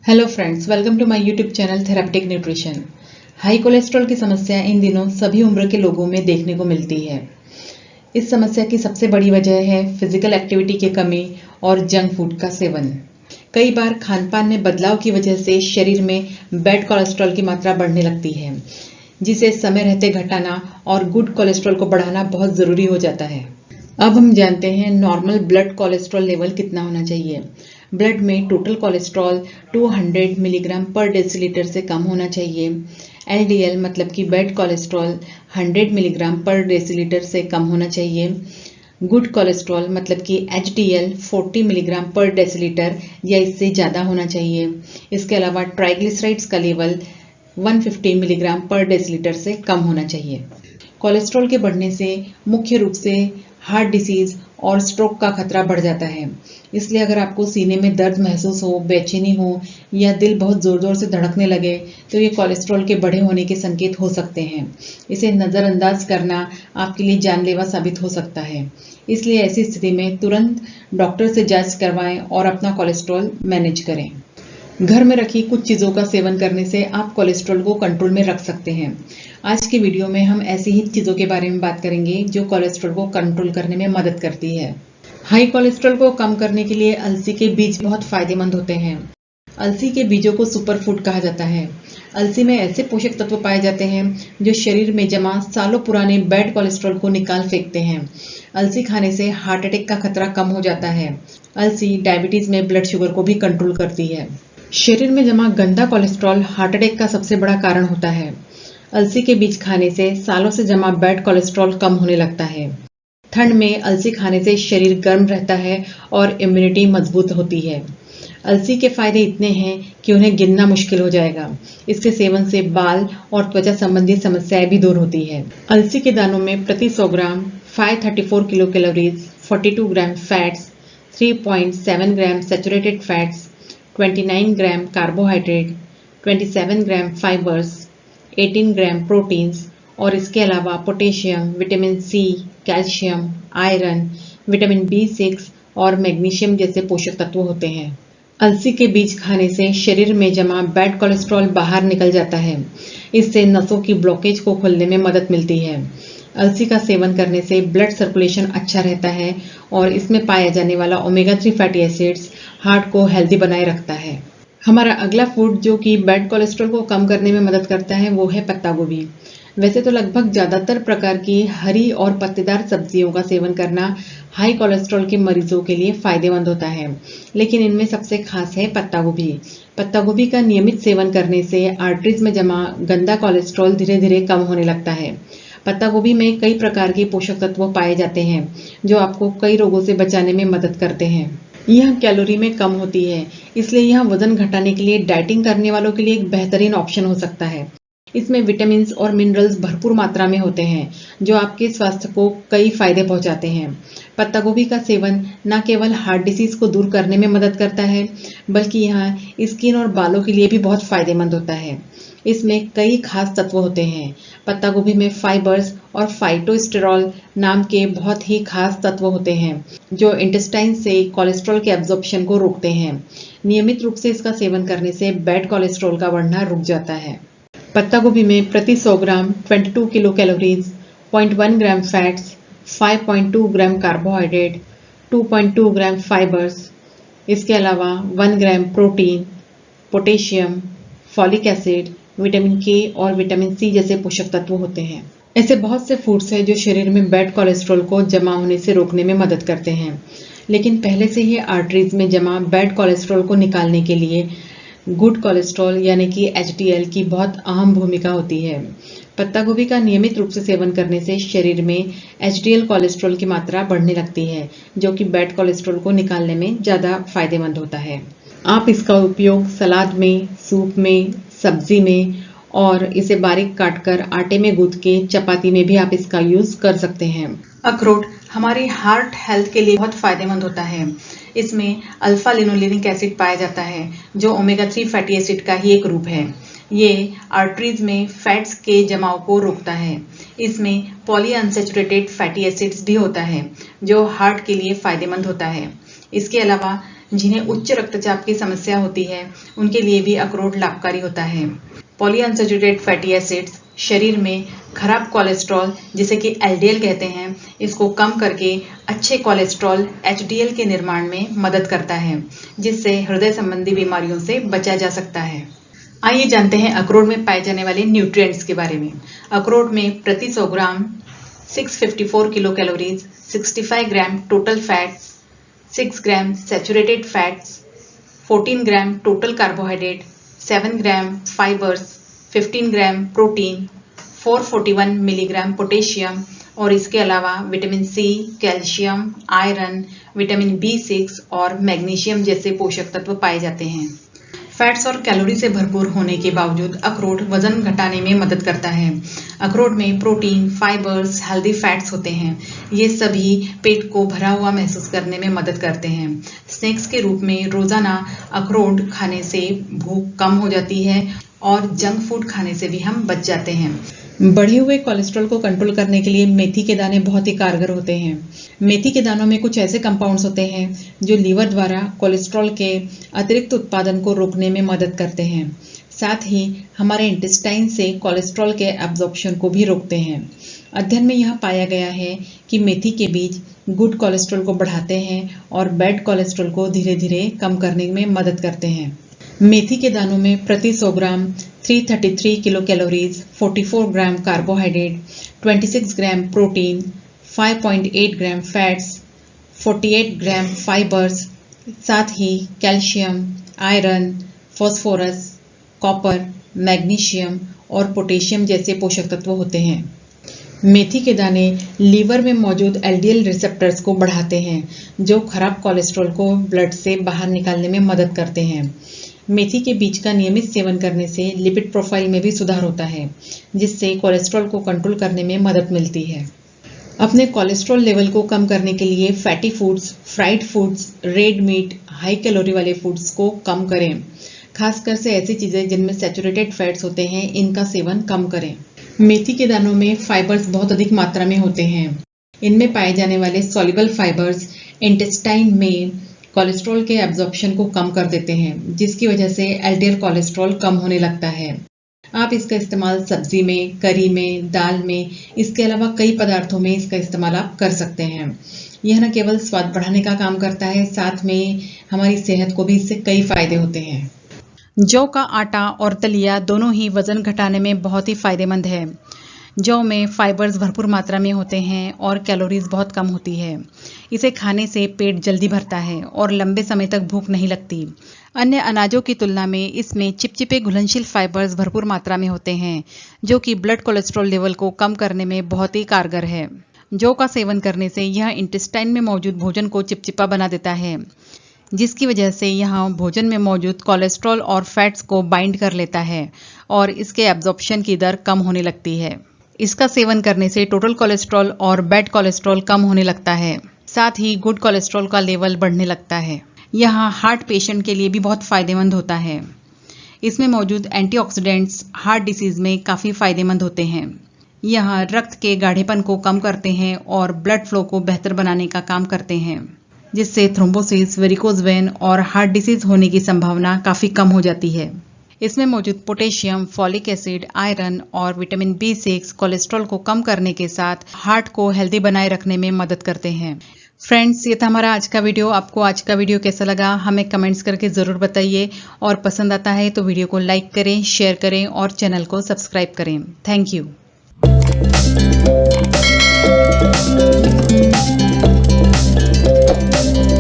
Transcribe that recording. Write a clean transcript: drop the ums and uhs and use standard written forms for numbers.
Hello friends, welcome to my YouTube channel therapeutic nutrition. High cholesterol की समस्या इन दिनों सभी उम्र के लोगों में देखने को मिलती है। इस समस्या की सबसे बड़ी वजह है फिजिकल एक्टिविटी की कमी और जंक फूड का सेवन। कई बार खान पान में बदलाव की वजह से शरीर में बैड कोलेस्ट्रॉल की मात्रा बढ़ने लगती है, जिसे समय रहते घटाना और गुड कोलेस्ट्रॉल को बढ़ाना बहुत ज़रूरी हो जाता है। अब हम जानते हैं नॉर्मल ब्लड कोलेस्ट्रॉल लेवल कितना होना चाहिए। ब्लड में टोटल कोलेस्ट्रॉल 200 मिलीग्राम पर डेसीलीटर से कम होना चाहिए। एलडीएल मतलब कि बैड कोलेस्ट्रॉल 100 मिलीग्राम पर डेसीलीटर से कम होना चाहिए। गुड कोलेस्ट्रॉल मतलब कि एचडीएल 40 मिलीग्राम पर डेसीलीटर या इससे ज़्यादा होना चाहिए। इसके अलावा ट्राइग्लिसराइड्स का लेवल 150 मिलीग्राम पर डेसीलीटर से कम होना चाहिए। कोलेस्ट्रॉल के बढ़ने से मुख्य रूप से हार्ट डिसीज और स्ट्रोक का खतरा बढ़ जाता है। इसलिए अगर आपको सीने में दर्द महसूस हो, बेचैनी हो या दिल बहुत जोर जोर से धड़कने लगे तो ये कोलेस्ट्रॉल के बढ़े होने के संकेत हो सकते हैं। इसे नज़रअंदाज करना आपके लिए जानलेवा साबित हो सकता है। इसलिए ऐसी स्थिति में तुरंत डॉक्टर से जांच करवाएं और अपना कोलेस्ट्रॉल मैनेज करें। घर में रखी कुछ चीज़ों का सेवन करने से आप कोलेस्ट्रॉल को कंट्रोल में रख सकते हैं। आज की वीडियो में हम ऐसी ही चीज़ों के बारे में बात करेंगे जो कोलेस्ट्रॉल को कंट्रोल करने में मदद करती है। हाई कोलेस्ट्रॉल को कम करने के लिए अलसी के बीज बहुत फायदेमंद होते हैं। अलसी के बीजों को सुपरफूड कहा जाता है। अलसी में ऐसे पोषक तत्व पाए जाते हैं जो शरीर में जमा सालों पुराने बैड कोलेस्ट्रॉल को निकाल फेंकते हैं। अलसी खाने से हार्ट अटैक का खतरा कम हो जाता है। अलसी डायबिटीज में ब्लड शुगर को भी कंट्रोल करती है। शरीर में जमा गंदा कोलेस्ट्रॉल हार्ट अटैक का सबसे बड़ा कारण होता है। अलसी के बीज खाने से सालों से जमा बैड कोलेस्ट्रॉल कम होने लगता है। ठंड में अलसी खाने से शरीर गर्म रहता है और इम्यूनिटी मजबूत होती है। अलसी के फायदे इतने हैं कि उन्हें गिनना मुश्किल हो जाएगा। इसके सेवन से बाल और त्वचा संबंधी समस्याएं भी दूर होती है। अलसी के दानों में प्रति 100 gram 534 kilo calories, 42 gram fats, 3.7 gram saturated fats, 29 gram carbohydrate, 27 gram fibres, 18 gram proteins और इसके अलावा potassium, vitamin C, calcium, iron, vitamin B6 और मैग्नीशियम जैसे पोषक तत्व होते हैं। अलसी के बीज खाने से शरीर में जमा बैड कोलेस्ट्रॉल बाहर निकल जाता है। इससे नसों की ब्लॉकेज को खोलने में मदद मिलती है। अलसी का सेवन करने से ब्लड सर्कुलेशन अच्छा रहता है और इसमें पाया जाने वाला ओमेगा 3 फैटी एसिड्स हार्ट को हेल्दी बनाए रखता है। हमारा अगला फूड जो कि बैड कोलेस्ट्रॉल को कम करने में मदद करता है वो है पत्ता गोभी। वैसे तो लगभग ज़्यादातर प्रकार की हरी और पत्तेदार सब्जियों का सेवन करना हाई कोलेस्ट्रॉल के मरीजों के लिए फायदेमंद होता है, लेकिन इनमें सबसे खास है पत्ता गोभी। पत्ता गोभी का नियमित सेवन करने से आर्टरीज में जमा गंदा कोलेस्ट्रॉल धीरे धीरे कम होने लगता है। पत्ता गोभी में कई प्रकार के पोषक तत्व पाए जाते हैं जो आपको कई रोगों से बचाने में मदद करते हैं। यह कैलोरी में कम होती है, इसलिए यह वजन घटाने के लिए डाइटिंग करने वालों के लिए एक बेहतरीन ऑप्शन हो सकता है। इसमें विटामिन और मिनरल्स भरपूर मात्रा में होते हैं जो आपके स्वास्थ्य को कई फायदे पहुंचाते हैं। पत्ता गोभी का सेवन न केवल हार्ट डिसीज को दूर करने में मदद करता है, बल्कि यह स्किन और बालों के लिए भी बहुत फायदेमंद होता है। इसमें कई खास तत्व होते हैं। पत्ता गोभी में फाइबर्स और फाइटोस्टेरॉल नाम के बहुत ही खास तत्व होते हैं जो इंटेस्टाइन से कोलेस्ट्रॉल के एब्जॉर्प्शन को रोकते हैं। नियमित रूप से इसका सेवन करने से बैड कोलेस्ट्रॉल का बढ़ना रुक जाता है। पत्ता गोभी में प्रति 100 ग्राम 22 किलो कैलोरीज, 0.1 ग्राम फैट्स, 5.2 ग्राम कार्बोहाइड्रेट, 2.2 ग्राम फाइबर्स, इसके अलावा 1 gram protein, potassium, folic acid, vitamin के और विटामिन सी जैसे पोषक तत्व होते हैं। ऐसे बहुत से फूड्स हैं जो शरीर में बैड कोलेस्ट्रॉल को जमा होने से रोकने में मदद करते हैं, लेकिन पहले से ही आर्टरीज में जमा बैड कोलेस्ट्रॉल को निकालने के लिए गुड कोलेस्ट्रॉल यानी कि एचडीएल की बहुत अहम भूमिका होती है। पत्ता गोभी का नियमित रूप से सेवन करने से शरीर में एचडीएल कोलेस्ट्रॉल की मात्रा बढ़ने लगती है, जो कि बैड कोलेस्ट्रॉल को निकालने में ज़्यादा फायदेमंद होता है। आप इसका उपयोग सलाद में, सूप में, सब्जी में और इसे बारीक काटकर आटे में गूंथ के चपाती में भी आप इसका यूज कर सकते हैं। अखरोट हमारी हार्ट हेल्थ के लिए बहुत फायदेमंद होता है। इसमें अल्फा लिनोलेनिक एसिड पाया जाता है जो ओमेगा 3 फैटी एसिड का ही एक रूप है। ये आर्टरीज में फैट्स के जमाव को रोकता है। इसमें पॉली अनसैचुरेटेड फैटी एसिड्स भी होता है जो हार्ट के लिए फायदेमंद होता है। इसके अलावा जिन्हें उच्च रक्तचाप की समस्या होती है उनके लिए भी अखरोट लाभकारी होता है। पॉलीअनसैचुरेटेड फैटी एसिड्स शरीर में खराब कोलेस्ट्रॉल जिसे कि एलडीएल कहते हैं, इसको कम करके अच्छे कोलेस्ट्रॉल एचडीएल के निर्माण में मदद करता है, जिससे हृदय संबंधी बीमारियों से बचा जा सकता है। आइए जानते हैं अखरोट में पाए जाने वाले न्यूट्रिएंट्स के बारे में। अखरोट में प्रति 100 gram 654 kilo calories, 65 gram total fats, 6 gram saturated fats, 14 gram total carbohydrate, 7 gram fibres, 15 gram protein, 441 milligram potassium और इसके अलावा vitamin C, calcium, iron, vitamin B6 और मैग्नीशियम जैसे पोषक तत्व पाए जाते हैं। फैट्स और कैलोरी से भरपूर होने के बावजूद अखरोट वजन घटाने में मदद करता है। अखरोट में प्रोटीन, फाइबर्स, हेल्दी फैट्स होते हैं। ये सभी पेट को भरा हुआ महसूस करने में मदद करते हैं। स्नैक्स के रूप में रोजाना अखरोट खाने से भूख कम हो जाती है और जंक फूड खाने से भी हम बच जाते हैं। बढ़े हुए कोलेस्ट्रॉल को कंट्रोल करने के लिए मेथी के दाने बहुत ही कारगर होते हैं। मेथी के दानों में कुछ ऐसे कंपाउंड्स होते हैं जो लीवर द्वारा कोलेस्ट्रॉल के अतिरिक्त उत्पादन को रोकने में मदद करते हैं। साथ ही हमारे इंटेस्टाइन से कोलेस्ट्रॉल के एब्जॉर्प्शन को भी रोकते हैं। अध्ययन में यह पाया गया है कि मेथी के बीज गुड कोलेस्ट्रॉल को बढ़ाते हैं और बैड कोलेस्ट्रॉल को धीरे धीरे कम करने में मदद करते हैं। मेथी के दानों में प्रति 100 gram 333 kilo calories, 44 gram carbohydrate, 26 gram protein, 5.8 gram fats, 48 gram fibres, साथ ही calcium, iron, phosphorus, copper, magnesium और पोटेशियम जैसे पोषक तत्व होते हैं। मेथी के दाने लीवर में मौजूद एलडीएल रिसेप्टर्स को बढ़ाते हैं, जो खराब कोलेस्ट्रॉल को ब्लड से बाहर निकालने में मदद करते हैं। मेथी के बीज का नियमित सेवन करने से लिपिड प्रोफाइल में भी सुधार होता है, जिससे कोलेस्ट्रॉल को कंट्रोल करने में मदद मिलती है। अपने कोलेस्ट्रॉल लेवल को कम करने के लिए fatty foods, fried foods, red meat, high calorie वाले फूड्स को कम करें। खासकर से ऐसी चीजें जिनमें सैचुरेटेड फैट्स होते हैं, इनका सेवन कम करें। मेथी के दानों में फाइबर्स बहुत अधिक मात्रा में होते हैं। इनमें पाए जाने वाले सॉल्युबल फाइबर्स इंटेस्टाइन में कोलेस्ट्रॉल के एब्जॉर्प्शन को कम कर देते हैं, जिसकी वजह से एलडीएल कोलेस्ट्रॉल कम होने लगता है। आप इसका इस्तेमाल सब्जी में, करी में, दाल में, इसके अलावा कई पदार्थों में इसका इस्तेमाल आप कर सकते हैं। यह न केवल स्वाद बढ़ाने का काम करता है, साथ में हमारी सेहत को भी इससे कई फायदे होते हैं। जौ का आटा और दलिया दोनों ही वजन घटाने में बहुत ही फायदेमंद है। जौ में फाइबर्स भरपूर मात्रा में होते हैं और कैलोरीज बहुत कम होती है। इसे खाने से पेट जल्दी भरता है और लंबे समय तक भूख नहीं लगती। अन्य अनाजों की तुलना में इसमें चिपचिपे घुलनशील फाइबर्स भरपूर मात्रा में होते हैं, जो कि ब्लड कोलेस्ट्रॉल लेवल को कम करने में बहुत ही कारगर है। जौ का सेवन करने से यह इंटेस्टाइन में मौजूद भोजन को चिपचिपा बना देता है, जिसकी वजह से यह भोजन में मौजूद कोलेस्ट्रॉल और फैट्स को बाइंड कर लेता है और इसके एब्जॉर्प्शन की दर कम होने लगती है। इसका सेवन करने से टोटल कोलेस्ट्रॉल और बैड कोलेस्ट्रॉल कम होने लगता है, साथ ही गुड कोलेस्ट्रॉल का लेवल बढ़ने लगता है। यह हार्ट पेशेंट के लिए भी बहुत फायदेमंद होता है। इसमें मौजूद एंटीऑक्सीडेंट्स हार्ट डिसीज में काफ़ी फायदेमंद होते हैं। यह रक्त के गाढ़ेपन को कम करते हैं और ब्लड फ्लो को बेहतर बनाने का काम करते हैं, जिससे थ्रोम्बोसिस, वेरिकोज वेन और हार्ट डिसीज होने की संभावना काफ़ी कम हो जाती है। इसमें मौजूद पोटेशियम, फॉलिक एसिड, आयरन और विटामिन B6 कोलेस्ट्रॉल को कम करने के साथ हार्ट को हेल्दी बनाए रखने में मदद करते हैं। फ्रेंड्स, ये था हमारा आज का वीडियो। आपको आज का वीडियो कैसा लगा हमें कमेंट्स करके ज़रूर बताइए और पसंद आता है तो वीडियो को लाइक करें, शेयर करें और चैनल को सब्सक्राइब करें। Thank you.